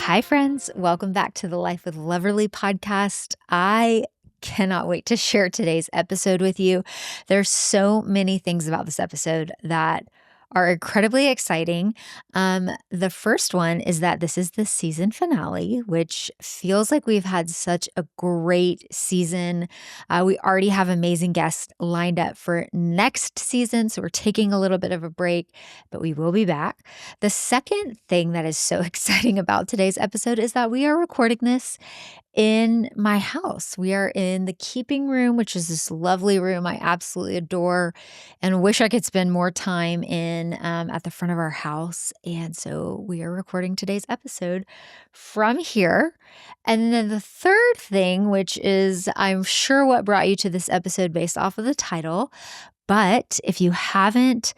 Hi, friends. Welcome back to the Life with Loverly podcast. I cannot wait to share today's episode with you. There's so many things about this episode that are incredibly exciting. The first one is that this is the season finale, which feels like we've had such a great season. We already have amazing guests lined up for next season, so we're taking a little bit of a break, but we will be back. The second thing that is so exciting about today's episode is that we are recording this in my house. We are in the keeping room, which is this lovely room I absolutely adore and wish I could spend more time in at the front of our house. And so we are recording today's episode from here. And then the third thing, which is I'm sure what brought you to this episode based off of the title, but if you haven't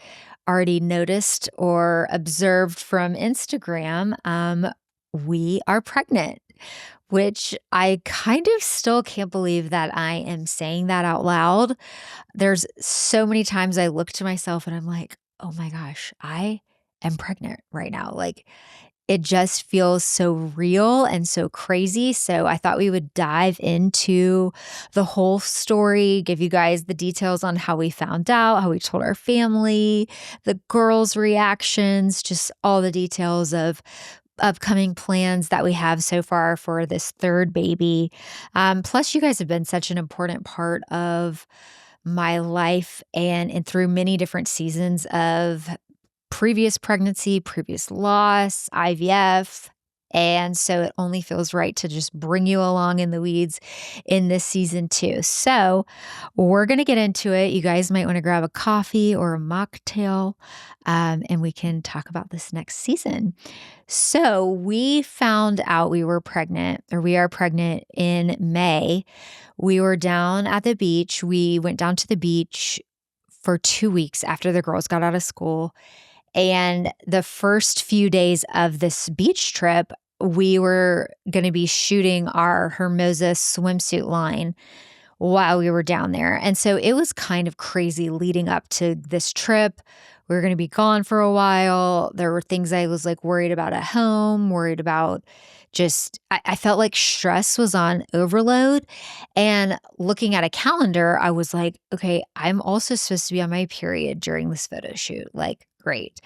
already noticed or observed from Instagram, we are pregnant, which I kind of still can't believe that I am saying that out loud. There's so many times I look to myself and I'm like, oh my gosh, I am pregnant right now. Like it just feels so real and so crazy. So I thought we would dive into the whole story, give you guys the details on how we found out, how we told our family, the girls' reactions, just all the details of upcoming plans that we have so far for this third baby. Plus, you guys have been such an important part of my life and through many different seasons of previous pregnancy, previous loss, IVF. And so it only feels right to just bring you along in the weeds in this season too. So we're going to get into it. You guys might want to grab a coffee or a mocktail, and we can talk about this next season. So we found out we were pregnant, or we are pregnant in May. We were down at the beach. We went down to the beach for 2 weeks after the girls got out of school. And the first few days of this beach trip, we were going to be shooting our Hermosa swimsuit line while we were down there. And so it was kind of crazy leading up to this trip. We were going to be gone for a while. There were things I was like worried about at home, worried about I felt like stress was on overload. And looking at a calendar, I was like, okay, I'm also supposed to be on my period during this photo shoot. Like, great.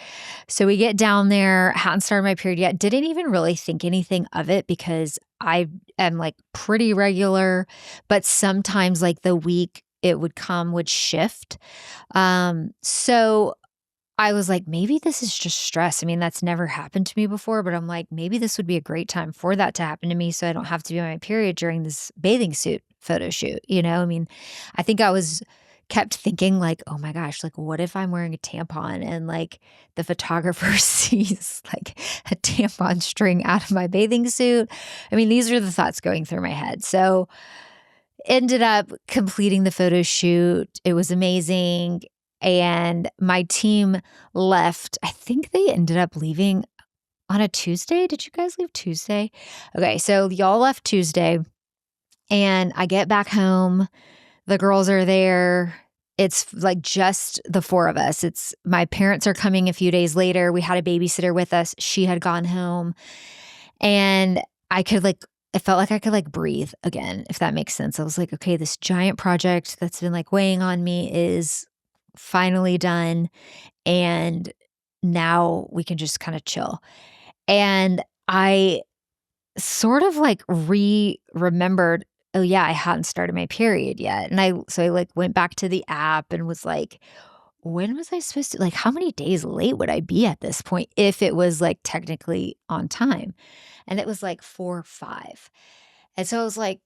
So we get down there, hadn't started my period yet, didn't even really think anything of it because I am like pretty regular, but sometimes like the week it would shift. So I was like, maybe this is just stress. I mean, that's never happened to me before, but I'm like, maybe this would be a great time for that to happen to me so I don't have to be on my period during this bathing suit photo shoot. I mean, I think I was kept thinking like, oh my gosh, like what if I'm wearing a tampon and like the photographer sees like a tampon string out of my bathing suit? I mean, these are the thoughts going through my head. So ended up completing the photo shoot. It was amazing. And my team left. I think they ended up leaving on a Tuesday. Did you guys leave Tuesday? Okay, so y'all left Tuesday. And I get back home. The girls are there. It's like just the four of us. It's my parents are coming a few days later. We had a babysitter with us. She had gone home. And I felt like I could like breathe again, if that makes sense. I was like, okay, this giant project that's been like weighing on me is finally done. And now we can just kind of chill. And I sort of like remembered, oh yeah, I hadn't started my period yet. And I like went back to the app and was like, when was I supposed to, like, how many days late would I be at this point if it was like technically on time? And it was like 4 or 5. And so I was like,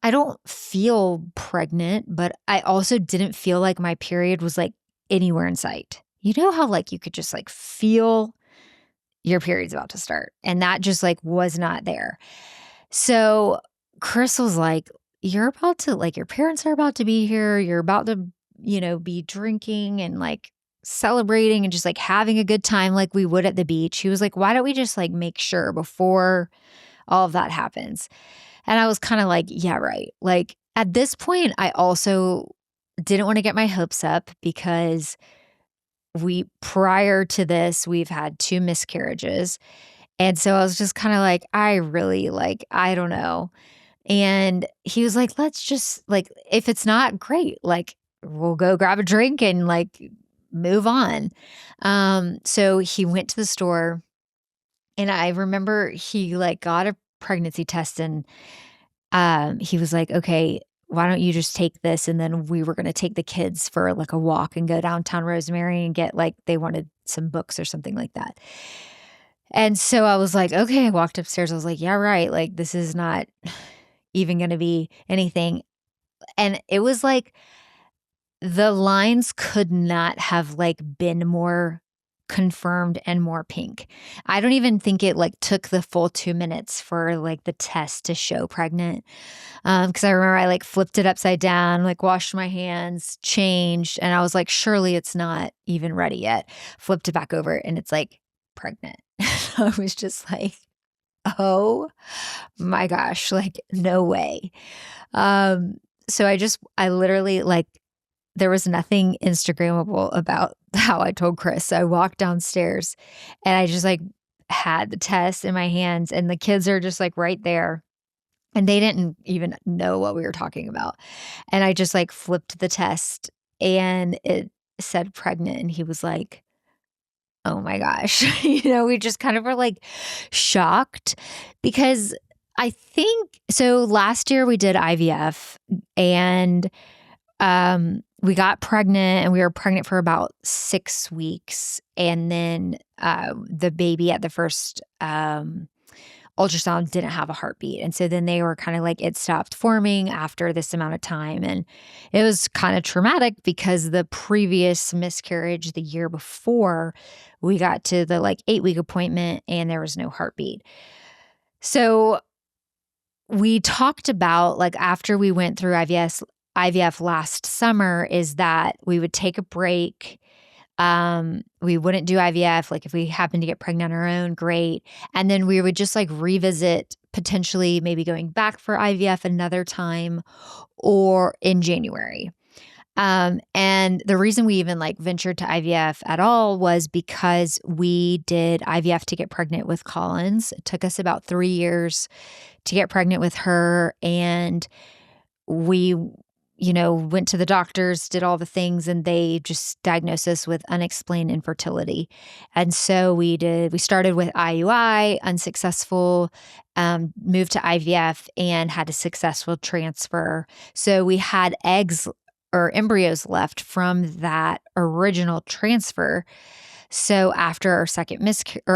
I don't feel pregnant, but I also didn't feel like my period was like anywhere in sight. You know how like you could just like feel your period's about to start, and that just like was not there. So Chris was like, you're about to, like, your parents are about to be here. You're about to, be drinking and like celebrating and just like having a good time like we would at the beach. He was like, why don't we just like make sure before all of that happens? And I was kind of like, yeah, right. Like at this point, I also didn't want to get my hopes up because prior to this, we've had 2 miscarriages. And so I was just kind of like, I really like, I don't know. And he was like, let's just like, if it's not great, like we'll go grab a drink and like move on. So he went to the store and I remember he like got a pregnancy test and he was like, okay, why don't you just take this? And then we were going to take the kids for like a walk and go downtown Rosemary and get like, they wanted some books or something like that. And so I was like, okay, I walked upstairs. I was like, yeah, right. Like, this is not even going to be anything. And it was like the lines could not have like been more confirmed and more pink. I don't even think it like took the full 2 minutes for like the test to show pregnant. Because I remember I like flipped it upside down, like washed my hands, changed, and I was like, surely it's not even ready yet. Flipped it back over and it's like pregnant. I was just like, oh my gosh, like no way. Um, so I literally like there was nothing Instagrammable about how I told Chris. So I walked downstairs and I just like had the test in my hands and the kids are just like right there. And they didn't even know what we were talking about. And I just like flipped the test and it said pregnant. And he was like, oh my gosh. We just kind of were like shocked because I think so. Last year we did IVF and we got pregnant and we were pregnant for about 6 weeks. And then the baby at the first ultrasound didn't have a heartbeat. And so then they were kind of like, it stopped forming after this amount of time. And it was kind of traumatic because the previous miscarriage the year before, we got to the like 8-week appointment and there was no heartbeat. So we talked about like after we went through IVF last summer is that we would take a break. We wouldn't do IVF. Like if we happened to get pregnant on our own, great. And then we would just like revisit potentially maybe going back for IVF another time or in January. And the reason we even like ventured to IVF at all was because we did IVF to get pregnant with Collins. It took us about 3 years to get pregnant with her. And we went to the doctors, did all the things, and they just diagnosed us with unexplained infertility. And so we started with IUI, unsuccessful, moved to IVF and had a successful transfer. So we had eggs or embryos left from that original transfer. So after our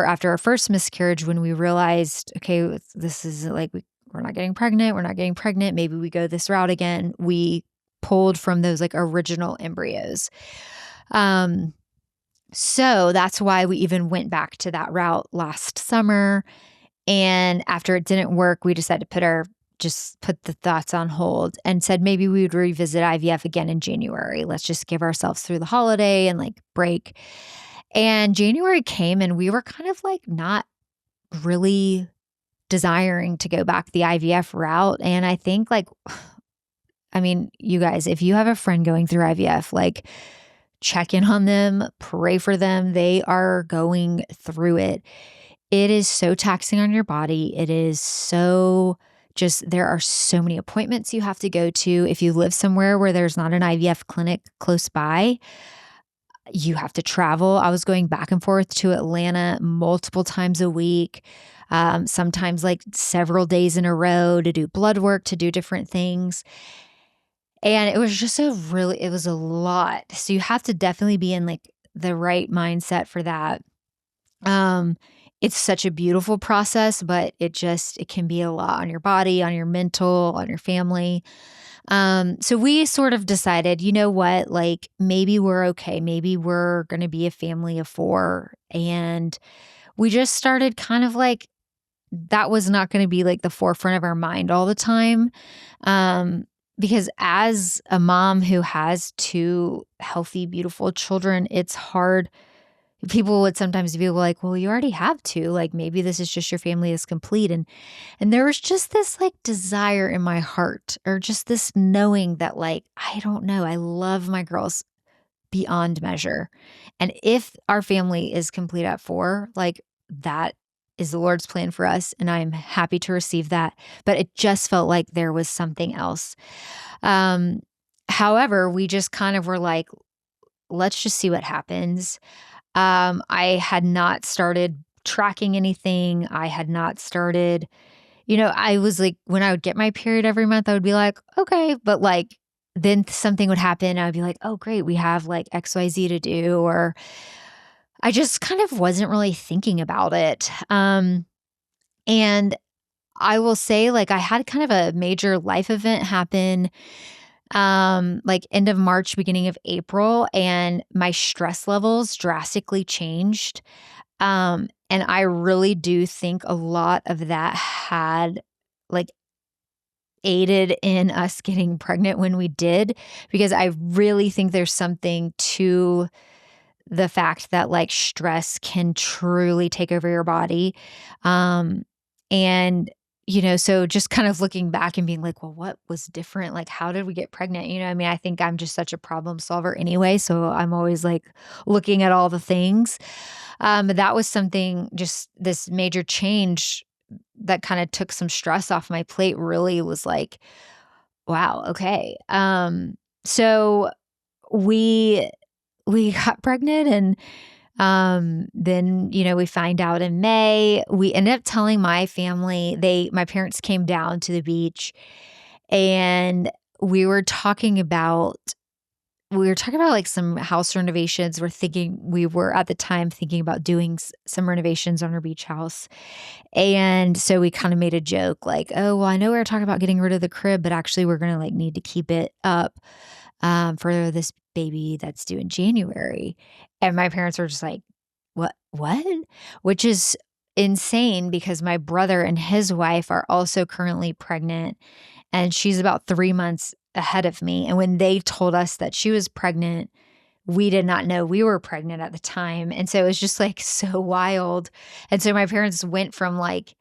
after our first miscarriage, when we realized, okay, this is like, we're not getting pregnant, maybe we go this route again, we pulled from those like original embryos. So that's why we even went back to that route last summer. And after it didn't work, we decided to put the thoughts on hold and said maybe we would revisit IVF again in January. Let's just give ourselves through the holiday and like break. And January came and we were kind of like not really desiring to go back the IVF route. And I think like, I mean, you guys, if you have a friend going through IVF, like check in on them, pray for them. They are going through it. It is so taxing on your body. It is so there are so many appointments you have to go to. If you live somewhere where there's not an IVF clinic close by, you have to travel. I was going back and forth to Atlanta multiple times a week, sometimes like several days in a row to do blood work, to do different things. And it was just it was a lot. So you have to definitely be in like the right mindset for that. It's such a beautiful process, but it can be a lot on your body, on your mental, on your family. So we sort of decided, you know what, like maybe we're okay. Maybe we're going to be a family of 4. And we just started kind of like, that was not going to be like the forefront of our mind all the time. Because as a mom who has 2 healthy, beautiful children, it's hard. People would sometimes be like, well, you already have 2, like maybe this is just your family is complete. And there was just this like desire in my heart, or just this knowing that like, I don't know, I love my girls beyond measure. And if our family is complete at 4, like that is the Lord's plan for us, and I'm happy to receive that. But it just felt like there was something else. Um, However, we just kind of were like, let's just see what happens. I had not started tracking anything. I had not started, I was like, when I would get my period every month, I would be like, okay, but like, then something would happen. I'd be like, oh, great, we have like XYZ to do. Or I just kind of wasn't really thinking about it. And I will say, like, I had kind of a major life event happen, like end of March, beginning of April, and my stress levels drastically changed. And I really do think a lot of that had like aided in us getting pregnant when we did, because I really think there's something to the fact that like stress can truly take over your body. Um, and so just kind of looking back and being like, well, what was different? Like, how did we get pregnant? I mean, I think I'm just such a problem solver anyway. So I'm always like looking at all the things. But that was something, just this major change that kind of took some stress off my plate, really was like, wow, okay. So we we got pregnant, and then, we find out in May. We ended up telling my family. My parents came down to the beach, and we were talking about like some house renovations. We were at the time thinking about doing some renovations on our beach house. And so we kind of made a joke like, oh, well, I know we were talking about getting rid of the crib, but actually we're going to like need to keep it up for this baby that's due in January. And my parents were just like, what? Which is insane, because my brother and his wife are also currently pregnant, and she's about 3 months ahead of me. And when they told us that she was pregnant, we did not know we were pregnant at the time. And so it was just like so wild. And so my parents went from like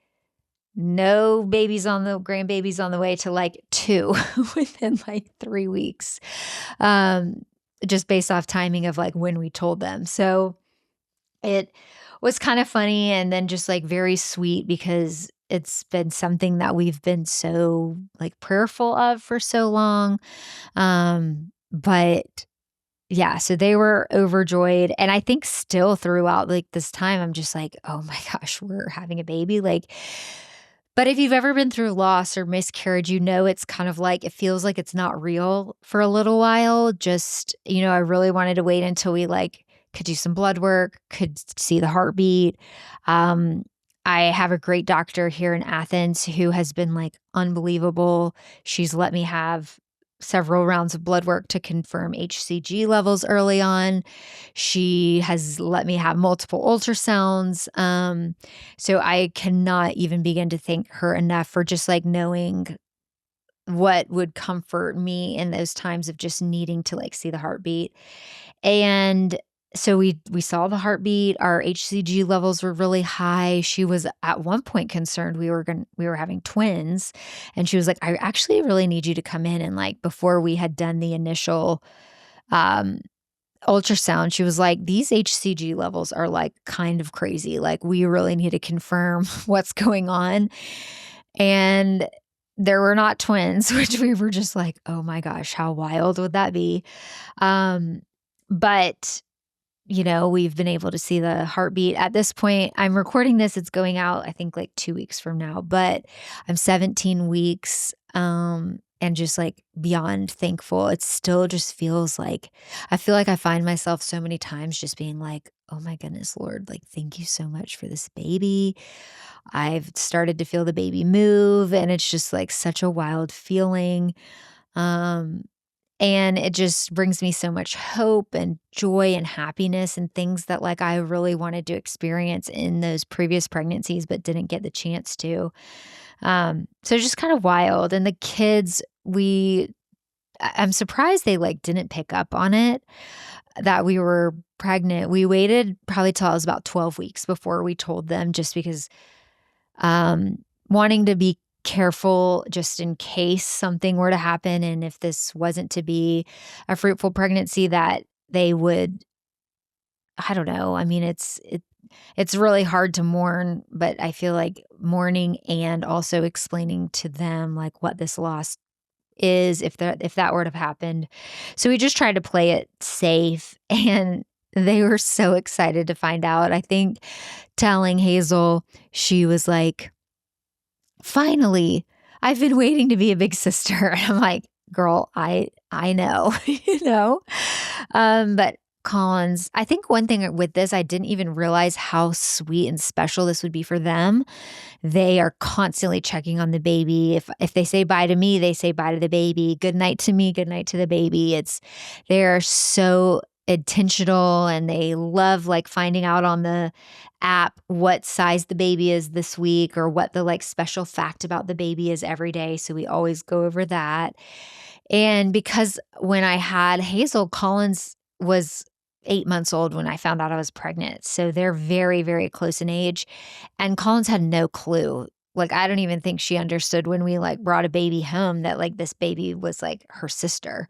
no grandbabies on the way to like two within like 3 weeks. Um, just based off timing of like when we told them. So it was kind of funny, and then just like very sweet, because it's been something that we've been so like prayerful of for so long. But yeah, so they were overjoyed. And I think still throughout like this time, I'm just like, oh my gosh, we're having a baby. Like, but if you've ever been through loss or miscarriage, it's kind of like, it feels like it's not real for a little while. Just, I really wanted to wait until we like could do some blood work, could see the heartbeat. Um, I have a great doctor here in Athens who has been like unbelievable. She's let me have several rounds of blood work to confirm HCG levels early on. She has let me have multiple ultrasounds. So I cannot even begin to thank her enough for just like knowing what would comfort me in those times of just needing to like see the heartbeat. And so we saw the heartbeat. Our HCG levels were really high. She was at one point concerned we were having twins, and she was like, I actually really need you to come in. And like before we had done the initial um ultrasound, she was like, these HCG levels are like kind of crazy. Like, we really need to confirm what's going on. And there were not twins, which we were just like, oh my gosh, how wild would that be? But we've been able to see the heartbeat. At this point, I'm recording this, it's going out, I think, like 2 weeks from now, but I'm 17 weeks, and just like beyond thankful. It still just feels like, I feel like I find myself so many times just being like, oh my goodness, Lord, like, thank you so much for this baby. I've started to feel the baby move, and it's just like such a wild feeling. Um, and it just brings me so much hope and joy and happiness, and things that like I really wanted to experience in those previous pregnancies, but didn't get the chance to. So just kind of wild. And the kids, I'm surprised they like didn't pick up on it that we were pregnant. We waited probably till I was about 12 weeks before we told them, just because wanting to be careful just in case something were to happen, and if this wasn't to be a fruitful pregnancy, that they would I don't know. I mean, it's really hard to mourn, but I feel like mourning and also explaining to them like what this loss is if that were to have happened. So we just tried to play it safe and they were so excited to find out. I think telling Hazel, she was like, "Finally, I've been waiting to be a big sister." And I'm like, "Girl, I know," you know? But Collins, I think one thing with this, I didn't even realize how sweet and special this would be for them. They are constantly checking on the baby. If they say bye to me, they say bye to the baby. Good night to me, good night to the baby. They are so intentional and they love like finding out on the app what size the baby is this week or what the like special fact about the baby is every day. So we always go over that. And because when I had Hazel, Collins was 8 months old when I found out I was pregnant. So they're very, very close in age. And Collins had no clue. Like, I don't even think she understood when we like brought a baby home that like this baby was like her sister.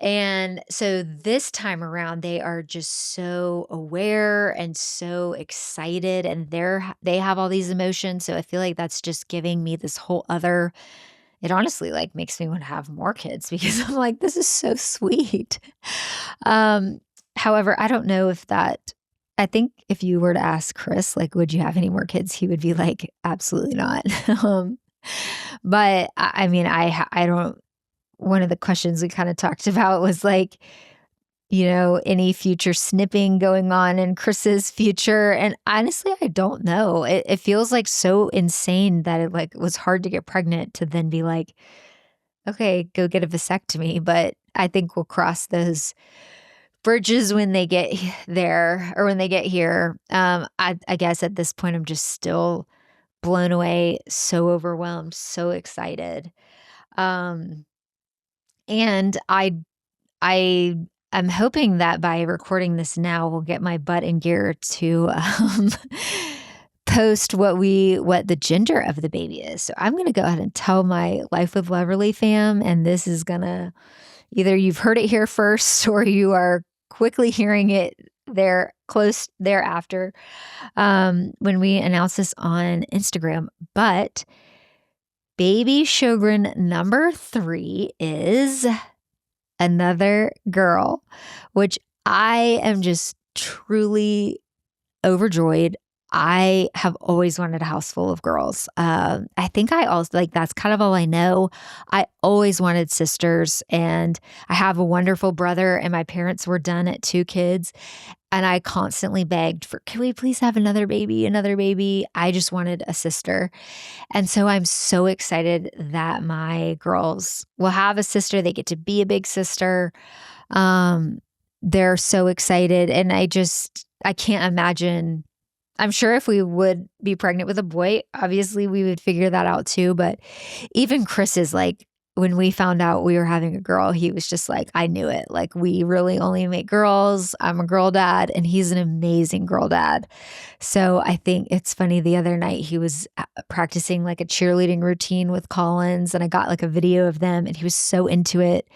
And so this time around, they are just so aware and so excited, and they have all these emotions. So I feel like that's just giving me this whole other. It honestly like makes me want to have more kids because I'm like, this is so sweet. Um, However, I don't know if that. I think if you were to ask Chris, like, would you have any more kids? He would be like, absolutely not. um, but I mean, I don't. One of the questions we kind of talked about was like, any future snipping going on in Chris's future. And honestly, I don't know. It feels like so insane that it like was hard to get pregnant to then be like, okay, go get a vasectomy. But I think we'll cross those bridges when they get there or when they get here. I guess at this point, I'm just still blown away, so overwhelmed, so excited. Um, and I am hoping that by recording this now, we'll get my butt in gear to post what the gender of the baby is. So I'm going to go ahead and tell my Life with Leverly fam, and this is gonna either you've heard it here first or you are quickly hearing it there close thereafter when we announce this on Instagram. But baby Sjogren number 3 is another girl, which I am just truly overjoyed. I have always wanted a house full of girls. I think I also like that's kind of all I know. I always wanted sisters, and I have a wonderful brother, and my parents were done at 2 kids. And I constantly begged for, can we please have another baby, another baby? I just wanted a sister. And so I'm so excited that my girls will have a sister. They get to be a big sister. They're so excited. And I can't imagine. I'm sure if we would be pregnant with a boy, obviously we would figure that out too. But even Chris is like, when we found out we were having a girl, he was just like, I knew it. Like, we really only make girls. I'm a girl dad, and he's an amazing girl dad. So I think it's funny. The other night he was practicing like a cheerleading routine with Collins, and I got like a video of them, and he was so into it.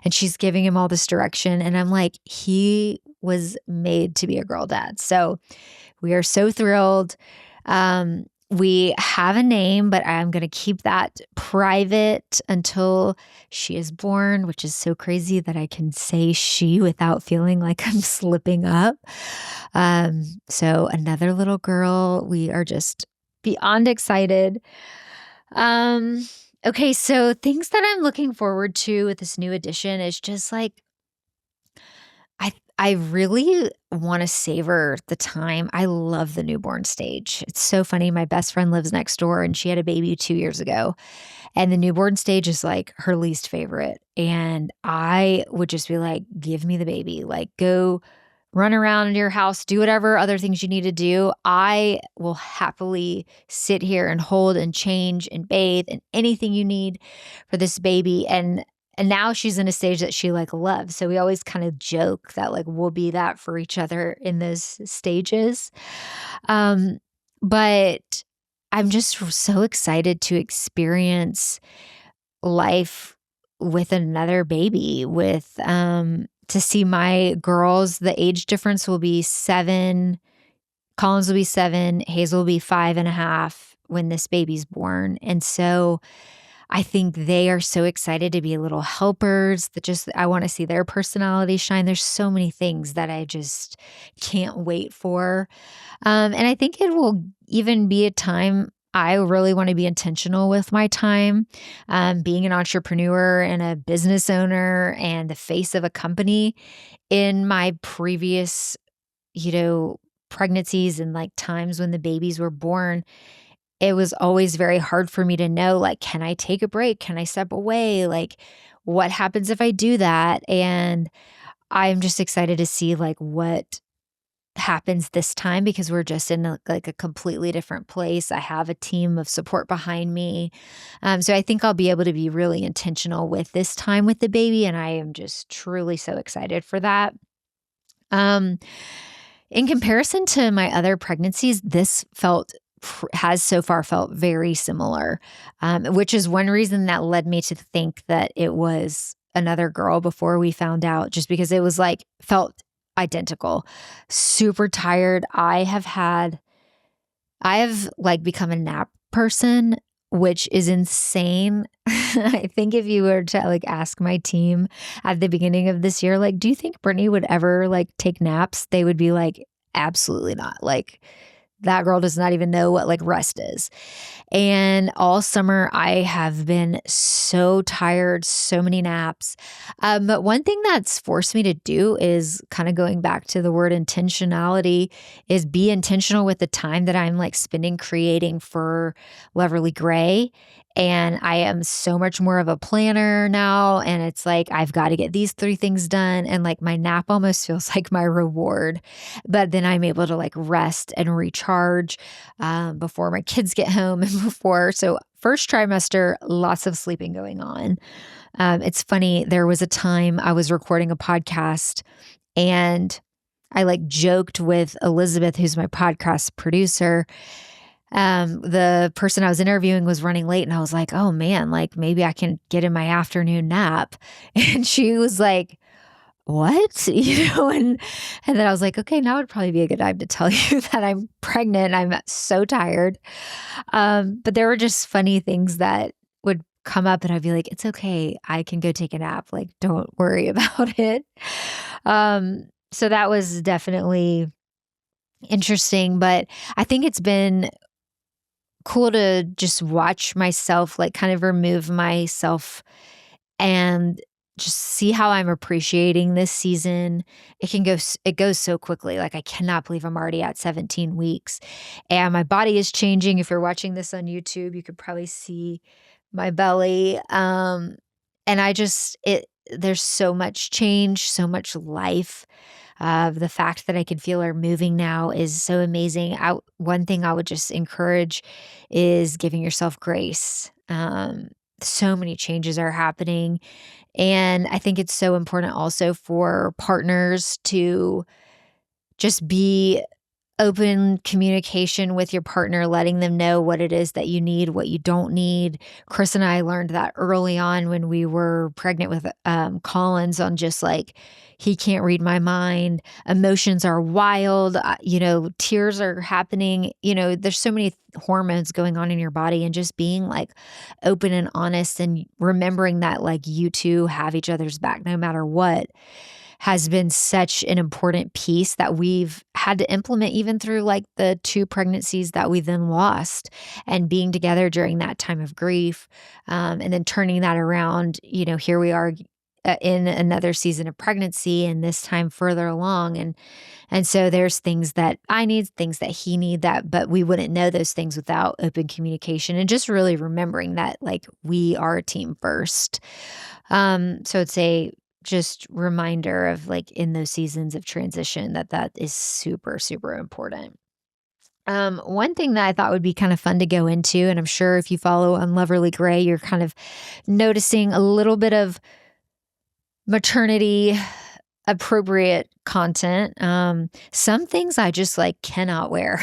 And she's giving him all this direction. And I'm like, he was made to be a girl dad. So we are so thrilled. We have a name, but I'm going to keep that private until she is born, which is so crazy that I can say she without feeling like I'm slipping up. So another little girl. We are just beyond excited. Okay, so things that I'm looking forward to with this new edition is just like I really want to savor the time. I love the newborn stage. It's so funny. My best friend lives next door and she had a baby 2 years ago. And the newborn stage is like her least favorite. And I would just be like, give me the baby. Like, go run around in your house, do whatever other things you need to do. I will happily sit here and hold and change and bathe and anything you need for this baby. And now she's in a stage that she like loves. So we always kind of joke that like we'll be that for each other in those stages. But I'm just so excited to experience life with another baby, with to see my girls, the age difference will be 7. Collins will be 7. Hazel will be 5.5 when this baby's born. And so I think they are so excited to be little helpers that I want to see their personality shine. There's so many things that I just can't wait for. And I think it will even be a time I really want to be intentional with my time. Being an entrepreneur and a business owner and the face of a company in my previous, pregnancies and like times when the babies were born, it was always very hard for me to know, like, can I take a break? Can I step away? Like, what happens if I do that? And I'm just excited to see like what happens this time because we're just in a completely different place. I have a team of support behind me. So I think I'll be able to be really intentional with this time with the baby. And I am just truly so excited for that. In comparison to my other pregnancies, this has so far felt very similar, which is one reason that led me to think that it was another girl before we found out, just because it was like felt identical. Super tired. I have like become a nap person, which is insane. I think if you were to like ask my team at the beginning of this year, like, do you think Brittany would ever like take naps? They would be like, absolutely not. Like, that girl does not even know what like rest is. And all summer, I have been so tired, so many naps. But one thing that's forced me to do is kind of going back to the word intentionality, is be intentional with the time that I'm like spending creating for Loverly Gray. And I am so much more of a planner now. And it's like, I've got to get these 3 things done. And like my nap almost feels like my reward. But then I'm able to like rest and recharge before my kids get home and before. So first trimester, lots of sleeping going on. It's funny. There was a time I was recording a podcast and I like joked with Elizabeth, who's my podcast producer. The person I was interviewing was running late and I was like, oh man, like maybe I can get in my afternoon nap. And she was like, what? And then I was like, okay, now would probably be a good time to tell you that I'm pregnant. I'm so tired. But there were just funny things that would come up and I'd be like, it's okay. I can go take a nap. Like, don't worry about it. So that was definitely interesting, but I think it's been cool to just watch myself, like kind of remove myself and just see how I'm appreciating this season. It goes so quickly. Like I cannot believe I'm already at 17 weeks and my body is changing. If you're watching this on YouTube, you could probably see my belly. There's so much change, so much life. The fact that I can feel her moving now is so amazing. One thing I would just encourage is giving yourself grace. So many changes are happening. And I think it's so important also for partners to just be open communication with your partner, letting them know what it is that you need, what you don't need. Chris and I learned that early on when we were pregnant with Collins, on just like, he can't read my mind. Emotions are wild. Tears are happening. There's so many hormones going on in your body, and just being like open and honest and remembering that like you two have each other's back no matter what has been such an important piece that we've had to implement even through like the 2 pregnancies that we then lost, and being together during that time of grief, and then turning that around. Here we are in another season of pregnancy, and this time further along. And so there's things that I need, things that he need, but we wouldn't know those things without open communication, and just really remembering that like we are a team first. So it's a just reminder of like in those seasons of transition that is super, super important. One thing that I thought would be kind of fun to go into, and I'm sure if you follow on Loverly Gray, you're kind of noticing a little bit of maternity appropriate content. Some things I just like cannot wear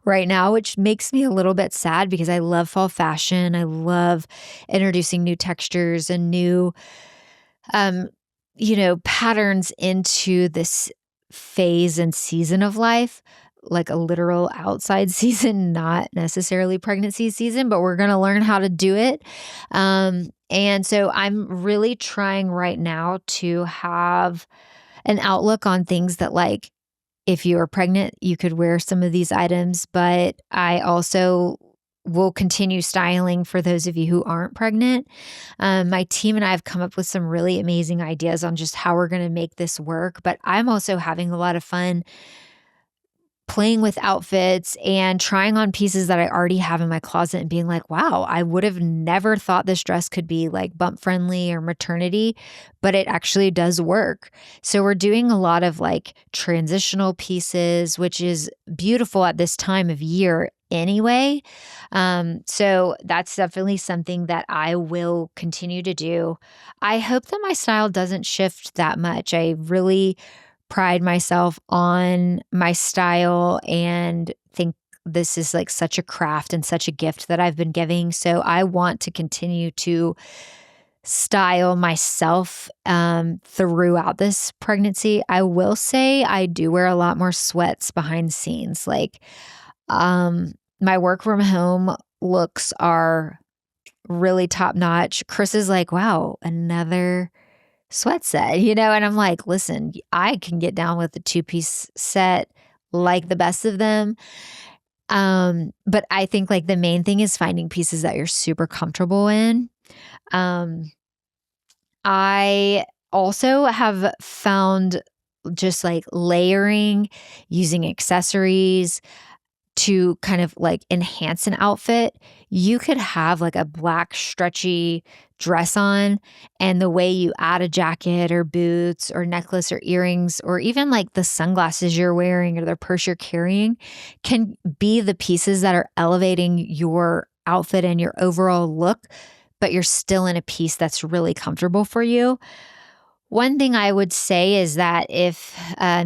right now, which makes me a little bit sad because I love fall fashion. I love introducing new textures and new patterns into this phase and season of life, like a literal outside season, not necessarily pregnancy season, but we're going to learn how to do it. And so I'm really trying right now to have an outlook on things that, like, if you are pregnant, you could wear some of these items, but I also will continue styling for those of you who aren't pregnant. My team and I have come up with some really amazing ideas on just how we're going to make this work, but I'm also having a lot of fun playing with outfits and trying on pieces that I already have in my closet and being like, wow, I would have never thought this dress could be like bump friendly or maternity, but it actually does work. So we're doing a lot of like transitional pieces, which is beautiful at this time of year anyway. So that's definitely something that I will continue to do. I hope that my style doesn't shift that much. I really pride myself on my style and think this is like such a craft and such a gift that I've been giving. So I want to continue to style myself throughout this pregnancy. I will say I do wear a lot more sweats behind the scenes. Like my work from home looks are really top notch. Chris is like, wow, another sweat set, and I'm like, listen, I can get down with the two-piece set like the best of them. But I think like the main thing is finding pieces that you're super comfortable in. I also have found just like layering, using accessories to kind of like enhance an outfit. You could have like a black stretchy dress on, and the way you add a jacket or boots or necklace or earrings or even like the sunglasses you're wearing or the purse you're carrying can be the pieces that are elevating your outfit and your overall look, but you're still in a piece that's really comfortable for you. One thing I would say is that if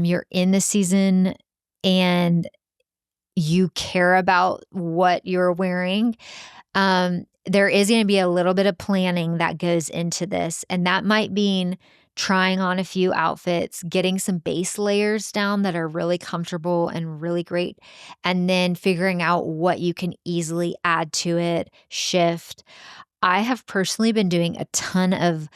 you're in the season and you care about what you're wearing, there is going to be a little bit of planning that goes into this. And that might mean trying on a few outfits, getting some base layers down that are really comfortable and really great, and then figuring out what you can easily add to it, shift. I have personally been doing a ton of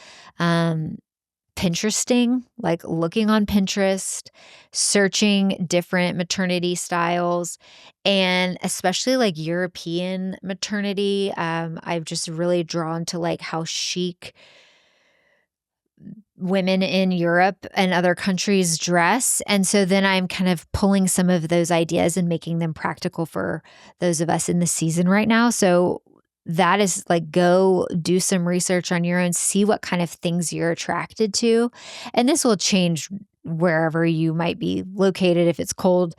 Pinteresting, like looking on Pinterest, searching different maternity styles, and especially like European maternity. I've just really drawn to like how chic women in Europe and other countries dress. And so then I'm kind of pulling some of those ideas and making them practical for those of us in the season right now. So that is like, go do some research on your own, see what kind of things you're attracted to. And this will change wherever you might be located. If it's cold,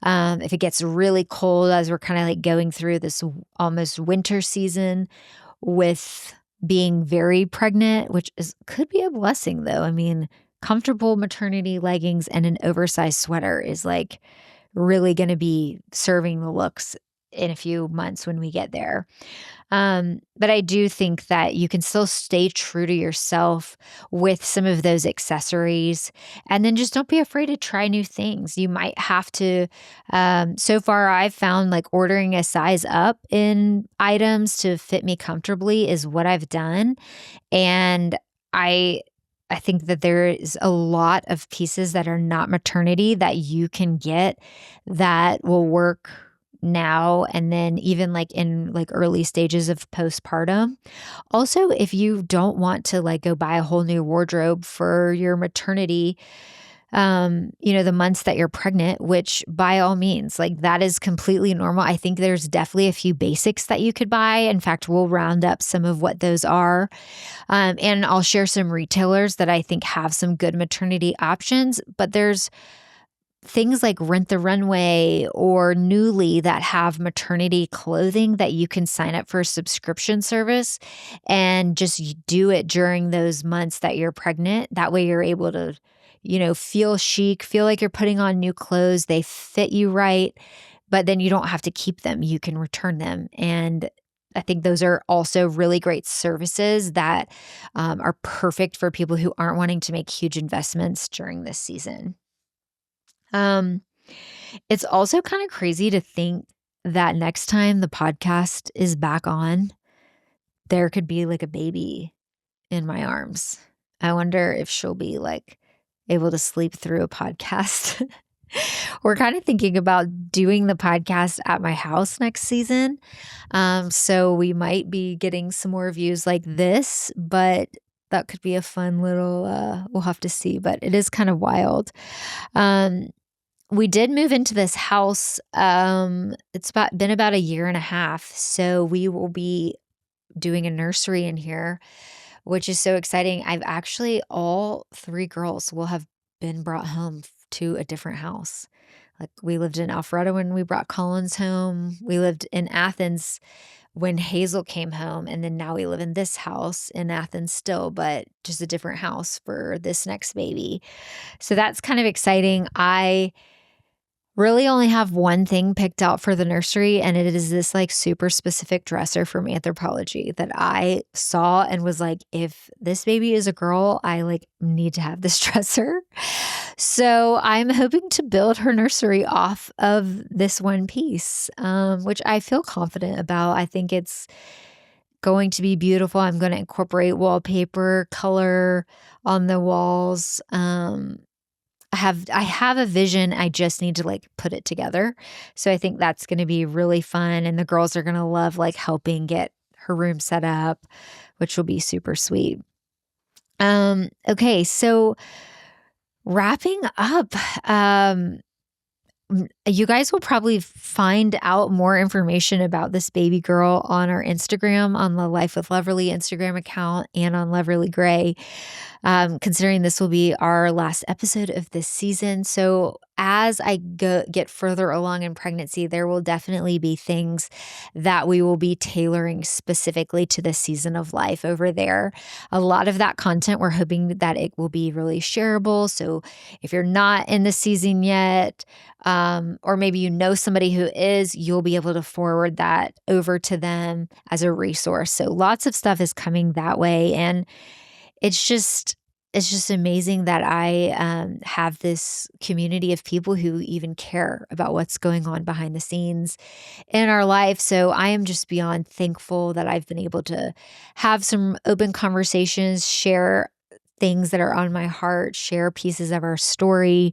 if it gets really cold as we're kind of like going through this almost winter season with being very pregnant, which could be a blessing though. I mean, comfortable maternity leggings and an oversized sweater is like really going to be serving the looks in a few months when we get there. But I do think that you can still stay true to yourself with some of those accessories, and then just don't be afraid to try new things. You might have to, so far I've found like ordering a size up in items to fit me comfortably is what I've done. And I think that there is a lot of pieces that are not maternity that you can get that will work now and then even like in like early stages of postpartum. Also, if you don't want to like go buy a whole new wardrobe for your maternity, the months that you're pregnant, which by all means, like that is completely normal. I think there's definitely a few basics that you could buy. In fact, we'll round up some of what those are. And I'll share some retailers that I think have some good maternity options, but there's things like Rent the Runway or Newly that have maternity clothing that you can sign up for a subscription service and just do it during those months that you're pregnant. That way you're able to, feel chic, feel like you're putting on new clothes. They fit you right, but then you don't have to keep them. You can return them. And I think those are also really great services that are perfect for people who aren't wanting to make huge investments during this season. Um, it's also kind of crazy to think that next time the podcast is back on, there could be like a baby in my arms. I wonder if she'll be like able to sleep through a podcast. We're kind of thinking about doing the podcast at my house next season. So we might be getting some more views like this, but that could be a fun little, we'll have to see, but it is kind of wild. Um, we did move into this house. Been about a year and a half. So we will be doing a nursery in here, which is so exciting. I've actually, all three girls will have been brought home to a different house. Like we lived in Alpharetta when we brought Collins home. We lived in Athens when Hazel came home. And then now we live in this house in Athens still, but just a different house for this next baby. So that's kind of exciting. I really only have one thing picked out for the nursery, and it is this like super specific dresser from Anthropologie that I saw and was like, if this baby is a girl, I like need to have this dresser. So I'm hoping to build her nursery off of this one piece, which I feel confident about. I think it's going to be beautiful. I'm going to incorporate wallpaper, color on the walls. I have a vision. I just need to like put it together. So I think that's going to be really fun. And the girls are going to love like helping get her room set up, which will be super sweet. Okay. So wrapping up, you guys will probably find out more information about this baby girl on our Instagram, on the Life with Loverly Instagram account, and on Loverly Gray. Considering this will be our last episode of this season. So as I get further along in pregnancy, there will definitely be things that we will be tailoring specifically to the season of life over there. A lot of that content, we're hoping that it will be really shareable. So if you're not in the season yet, or maybe you know somebody who is, you'll be able to forward that over to them as a resource. So lots of stuff is coming that way. And it's just amazing that I have this community of people who even care about what's going on behind the scenes in our life. So I am just beyond thankful that I've been able to have some open conversations, share things that are on my heart, share pieces of our story.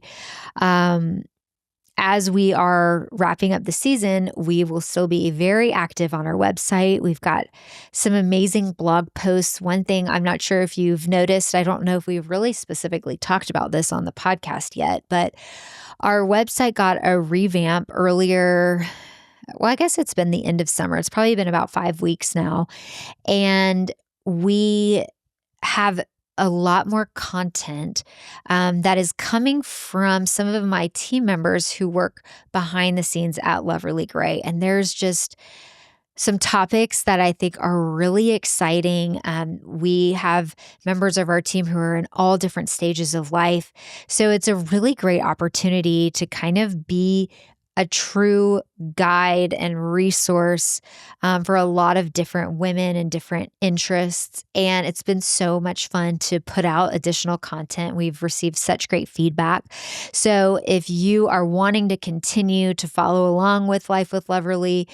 As we are wrapping up the season, we will still be very active on our website. We've got some amazing blog posts. One thing I'm not sure if you've noticed, I don't know if we've really specifically talked about this on the podcast yet, but our website got a revamp earlier. Well, I guess it's been the end of summer. It's probably been about 5 weeks now. And we have a lot more content that is coming from some of my team members who work behind the scenes at Loverly Gray. And there's just some topics that I think are really exciting. We have members of our team who are in all different stages of life. So it's a really great opportunity to kind of be a true guide and resource for a lot of different women and different interests. And it's been so much fun to put out additional content. We've received such great feedback. So if you are wanting to continue to follow along with Life with Loverly,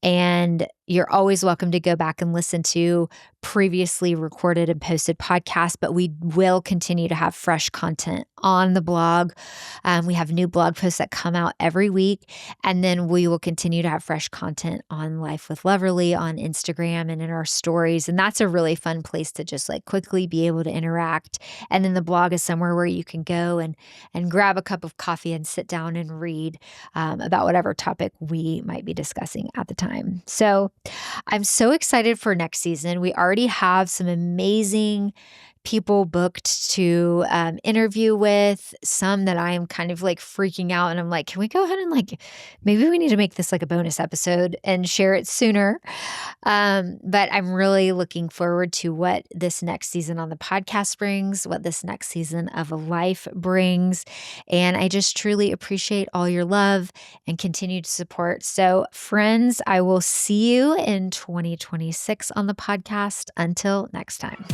and you're always welcome to go back and listen to previously recorded and posted podcasts, but we will continue to have fresh content on the blog. We have new blog posts that come out every week, and then we will continue to have fresh content on Life with Loverly on Instagram and in our stories. And that's a really fun place to just like quickly be able to interact. And then the blog is somewhere where you can go and grab a cup of coffee and sit down and read about whatever topic we might be discussing at the time. So I'm so excited for next season. We already have some amazing people booked to interview with, some that I am kind of like freaking out. And I'm like, can we go ahead and like, maybe we need to make this like a bonus episode and share it sooner. But I'm really looking forward to what this next season on the podcast brings, what this next season of life brings. And I just truly appreciate all your love and continued support. So, friends, I will see you in 2026 on the podcast. Until next time.